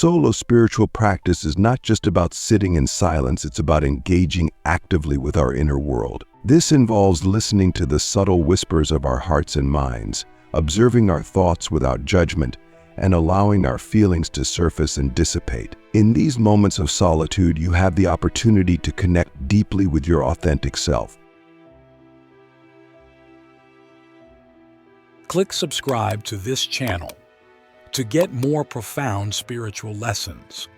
Solo spiritual practice is not just about sitting in silence, it's about engaging actively with our inner world. This involves listening to the subtle whispers of our hearts and minds, observing our thoughts without judgment, and allowing our feelings to surface and dissipate. In these moments of solitude, you have the opportunity to connect deeply with your authentic self. Click subscribe to this channel to get more profound spiritual lessons.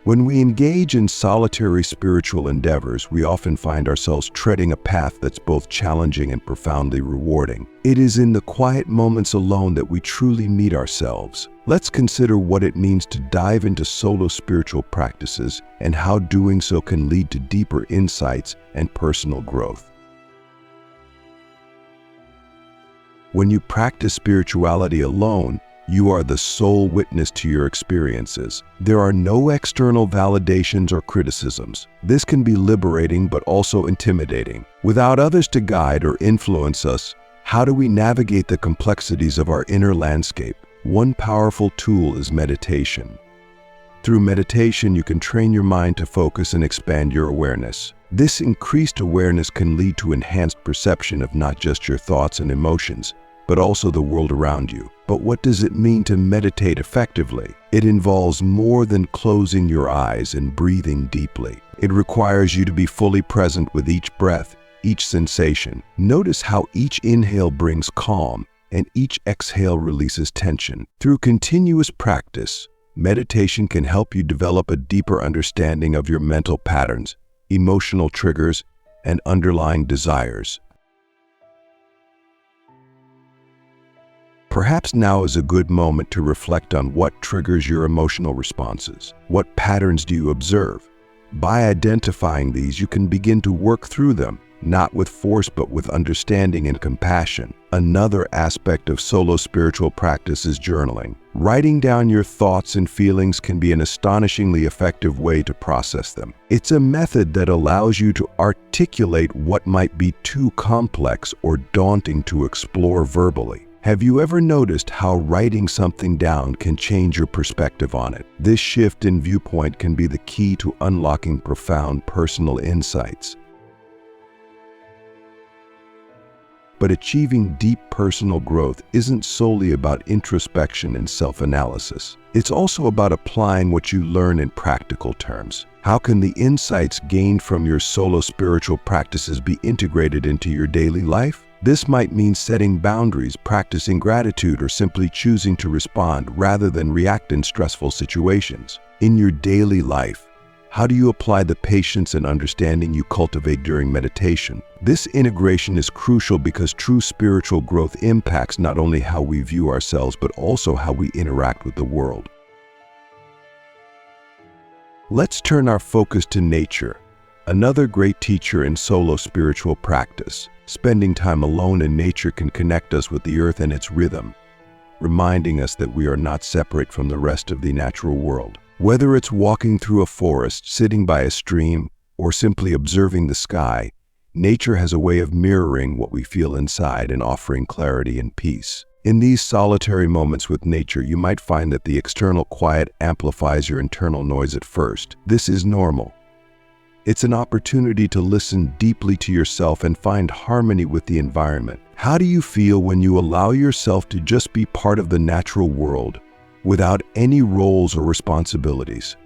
When we engage in solitary spiritual endeavors, we often find ourselves treading a path that's both challenging and profoundly rewarding. It is in the quiet moments alone that we truly meet ourselves. Let's consider what it means to dive into solo spiritual practices and how doing so can lead to deeper insights and personal growth. When you practice spirituality alone, you are the sole witness to your experiences. There are no external validations or criticisms. This can be liberating but also intimidating. Without others to guide or influence us, how do we navigate the complexities of our inner landscape? One powerful tool is meditation. Through meditation, you can train your mind to focus and expand your awareness. This increased awareness can lead to enhanced perception of not just your thoughts and emotions, but also the world around you. But what does it mean to meditate effectively? It involves more than closing your eyes and breathing deeply. It requires you to be fully present with each breath, each sensation. Notice how each inhale brings calm and each exhale releases tension. Through continuous practice, meditation can help you develop a deeper understanding of your mental patterns, emotional triggers, and underlying desires. Perhaps now is a good moment to reflect on what triggers your emotional responses. What patterns do you observe? By identifying these, you can begin to work through them, not with force but with understanding and compassion. Another aspect of solo spiritual practice is journaling. Writing down your thoughts and feelings can be an astonishingly effective way to process them. It's a method that allows you to articulate what might be too complex or daunting to explore verbally. Have you ever noticed how writing something down can change your perspective on it? This shift in viewpoint can be the key to unlocking profound personal insights. But achieving deep personal growth isn't solely about introspection and self-analysis. It's also about applying what you learn in practical terms. How can the insights gained from your solo spiritual practices be integrated into your daily life? This might mean setting boundaries, practicing gratitude, or simply choosing to respond rather than react in stressful situations. In your daily life, how do you apply the patience and understanding you cultivate during meditation? This integration is crucial because true spiritual growth impacts not only how we view ourselves, but also how we interact with the world. Let's turn our focus to nature, another great teacher in solo spiritual practice. Spending time alone in nature can connect us with the earth and its rhythm, reminding us that we are not separate from the rest of the natural world. Whether it's walking through a forest, sitting by a stream, or simply observing the sky, nature has a way of mirroring what we feel inside and offering clarity and peace. In these solitary moments with nature, you might find that the external quiet amplifies your internal noise at first. This is normal. It's an opportunity to listen deeply to yourself and find harmony with the environment. How do you feel when you allow yourself to just be part of the natural world without any roles or responsibilities?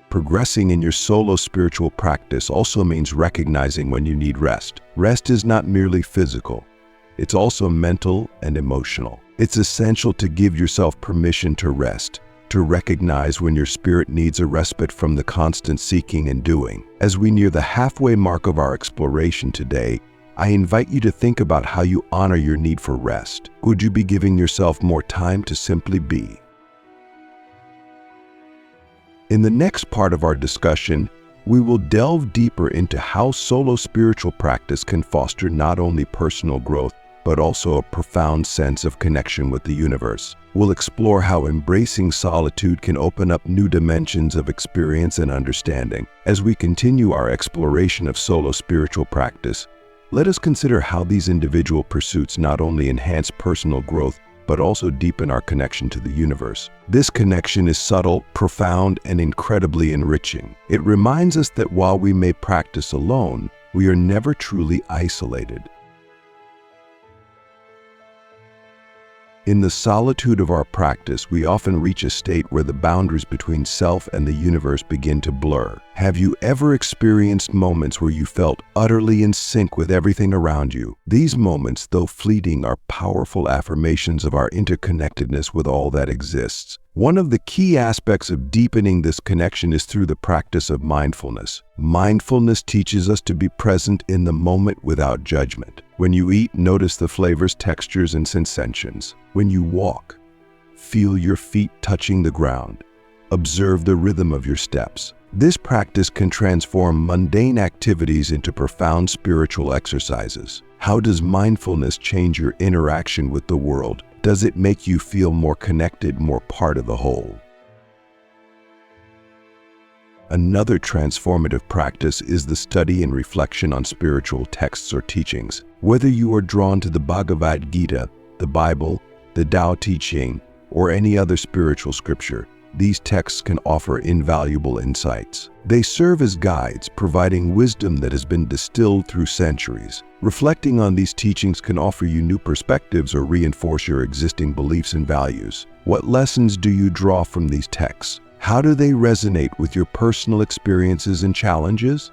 Progressing in your solo spiritual practice also means recognizing when you need rest. Rest is not merely physical, it's also mental and emotional. It's essential to give yourself permission to rest, to recognize when your spirit needs a respite from the constant seeking and doing. As we near the halfway mark of our exploration today, I invite you to think about how you honor your need for rest. Would you be giving yourself more time to simply be? In the next part of our discussion, we will delve deeper into how solo spiritual practice can foster not only personal growth, but also a profound sense of connection with the universe. We'll explore how embracing solitude can open up new dimensions of experience and understanding. As we continue our exploration of solo spiritual practice, Let us consider how these individual pursuits not only enhance personal growth, but also deepen our connection to the universe. This connection is subtle, profound, and incredibly enriching. It reminds us that while we may practice alone, we are never truly isolated. In the solitude of our practice, we often reach a state where the boundaries between self and the universe begin to blur. Have you ever experienced moments where you felt utterly in sync with everything around you? These moments, though fleeting, are powerful affirmations of our interconnectedness with all that exists. One of the key aspects of deepening this connection is through the practice of mindfulness. Mindfulness teaches us to be present in the moment without judgment. When you eat, notice the flavors, textures, and sensations. When you walk, feel your feet touching the ground. Observe the rhythm of your steps. This practice can transform mundane activities into profound spiritual exercises. How does mindfulness change your interaction with the world? Does it make you feel more connected, more part of the whole? Another transformative practice is the study and reflection on spiritual texts or teachings. Whether you are drawn to the Bhagavad Gita, the Bible, the Tao Te Ching, or any other spiritual scripture, these texts can offer invaluable insights. They serve as guides, providing wisdom that has been distilled through centuries. Reflecting on these teachings can offer you new perspectives or reinforce your existing beliefs and values. What lessons do you draw from these texts? How do they resonate with your personal experiences and challenges?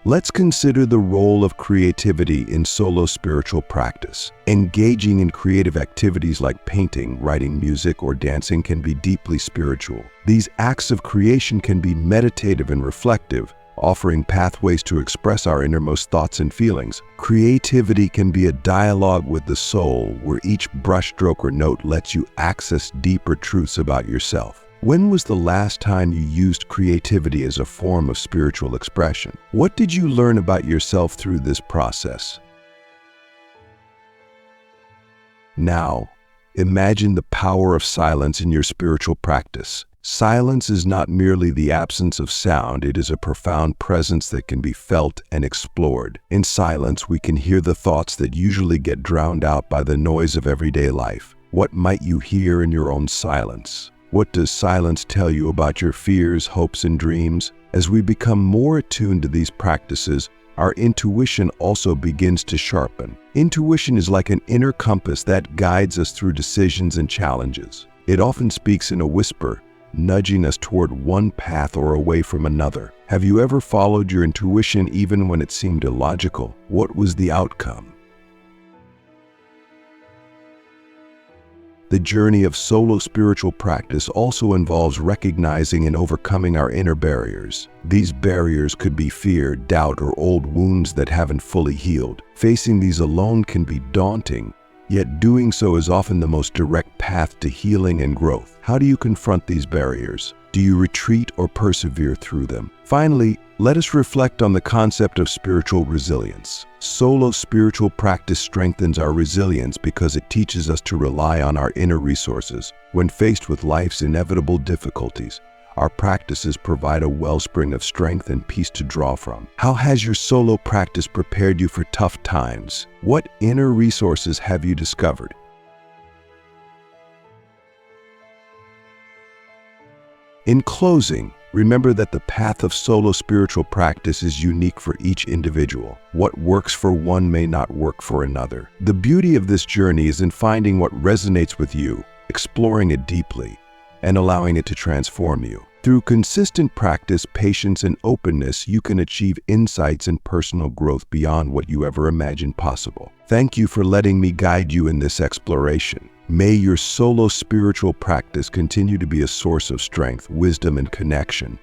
Let's consider the role of creativity in solo spiritual practice. Engaging in creative activities like painting, writing music, or dancing can be deeply spiritual. These acts of creation can be meditative and reflective, offering pathways to express our innermost thoughts and feelings. Creativity can be a dialogue with the soul, where each brushstroke or note lets you access deeper truths about yourself. When was the last time you used creativity as a form of spiritual expression? What did you learn about yourself through this process? Now, imagine the power of silence in your spiritual practice. Silence is not merely the absence of sound, it is a profound presence that can be felt and explored. In silence, we can hear the thoughts that usually get drowned out by the noise of everyday life. What might you hear in your own silence? What does silence tell you about your fears, hopes, and dreams? As we become more attuned to these practices, our intuition also begins to sharpen. Intuition is like an inner compass that guides us through decisions and challenges. It often speaks in a whisper, nudging us toward one path or away from another. Have you ever followed your intuition even when it seemed illogical? What was the outcome? The journey of solo spiritual practice also involves recognizing and overcoming our inner barriers. These barriers could be fear, doubt, or old wounds that haven't fully healed. Facing these alone can be daunting, yet doing so is often the most direct path to healing and growth. How do you confront these barriers? Do you retreat or persevere through them? Finally, let us reflect on the concept of spiritual resilience. Solo spiritual practice strengthens our resilience because it teaches us to rely on our inner resources. When faced with life's inevitable difficulties, our practices provide a wellspring of strength and peace to draw from. How has your solo practice prepared you for tough times? What inner resources have you discovered? In closing, remember that the path of solo spiritual practice is unique for each individual. What works for one may not work for another. The beauty of this journey is in finding what resonates with you, exploring it deeply, and allowing it to transform you. Through consistent practice, patience, and openness, you can achieve insights and personal growth beyond what you ever imagined possible. Thank you for letting me guide you in this exploration. May your solo spiritual practice continue to be a source of strength, wisdom, and connection,